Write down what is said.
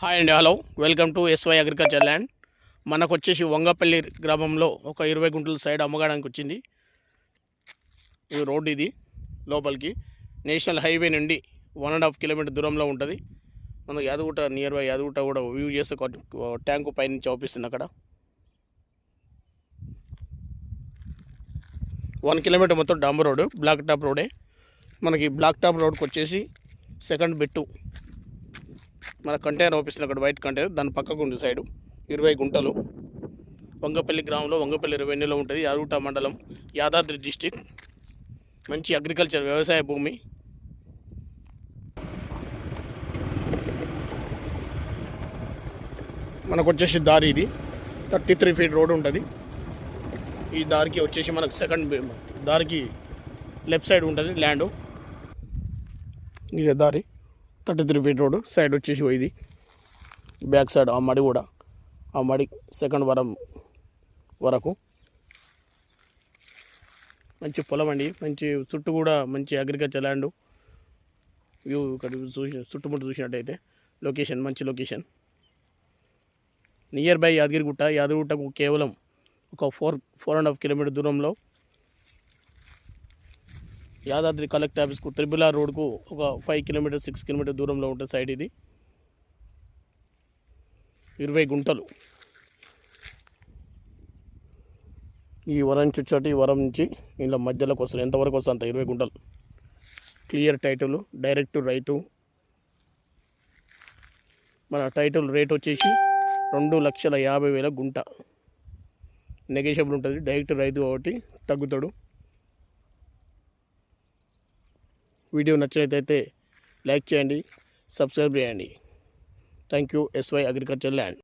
Hi అండి, hello, welcome to SY agriculture land. మనకు వచ్చేసి వంగపల్లి గ్రామంలో ఒక 20 గుంటల సైడ్ అమ్మగాడానికి వచ్చింది. ఈ రోడ్ ఇది లోపలికి నేషనల్ హైవే నుండి 1.5 కిలోమీటర్ దూరంలో ఉంటుంది. మనకు యాదగుట్ట నియర్ బై యాదగుట్ట కూడా వ్యూ చేస్తే ట్యాంకు పైనుంచి అవుపిస్తుంది. అక్కడ 1 కిలోమీటర్ మొత్తం డాంబర్ రోడ్, బ్లాక్ టాప్ రోడే. మనకి బ్లాక్ టాప్ రోడ్కి వచ్చేసి సెకండ్ బిట్టు మన కంటైనర్ ఆఫీస్లో అక్కడ వైట్ కంటైనర్ దాని పక్కకు ఉంది సైడు 20 గుంటలు. వంగపల్లి గ్రామంలో వంగపల్లి రెవెన్యూలో ఉంటుంది. యాదగుట్ట మండలం, యాదాద్రి డిస్టిక్. మంచి అగ్రికల్చర్ వ్యవసాయ భూమి. మనకు వచ్చేసి దారి ఇది 33 ఫీట్ రోడ్ ఉంటుంది. ఈ దారికి వచ్చేసి మనకు సెకండ్ దారికి లెఫ్ట్ సైడ్ ఉంటుంది ల్యాండ్. ఇదే దారి 33 ఫీట్ రోడ్. సైడ్ వచ్చేసి ఇది బ్యాక్ సైడ్ ఆ మడి కూడా, ఆ మడి సెకండ్ వరకు మంచి పొలం అండి. మంచి చుట్టూ కూడా మంచి అగ్రికల్చర్ ల్యాండ్ వ్యూ. ఇక్కడ చుట్టుముట్టు చూసినట్టయితే లొకేషన్ మంచి లొకేషన్. నియర్ బై యాదగిరిగుట్టకు కేవలం ఒక 4.5 కిలోమీటర్ దూరంలో యాదాద్రి కలెక్టర్ ఆఫీస్కు త్రిబుల్ ఆర్ రోడ్కు ఒక 5 కిలోమీటర్ 6 కిలోమీటర్ దూరంలో ఉంటుంది సైడ్ ఇది. 20 గుంటలు. ఈ వరం నుంచి వచ్చేటి ఈ వరం నుంచి ఇంట్లో మధ్యలోకి వస్తుంది. ఎంతవరకు వస్తుంది అంత 20 గుంటలు. క్లియర్ టైటిల్, డైరెక్ట్ రైతు. మన టైటిల్ రేట్ వచ్చేసి 2,50,000 గుంట. నెగోషియబుల్ ఉంటుంది. డైరెక్ట్ రైతు కాబట్టి తగ్గుతాడు. వీడియో నచ్చినట్లయితే లైక్ చేయండి, సబ్స్క్రైబ్ చేయండి. Thank you. SY agriculture land.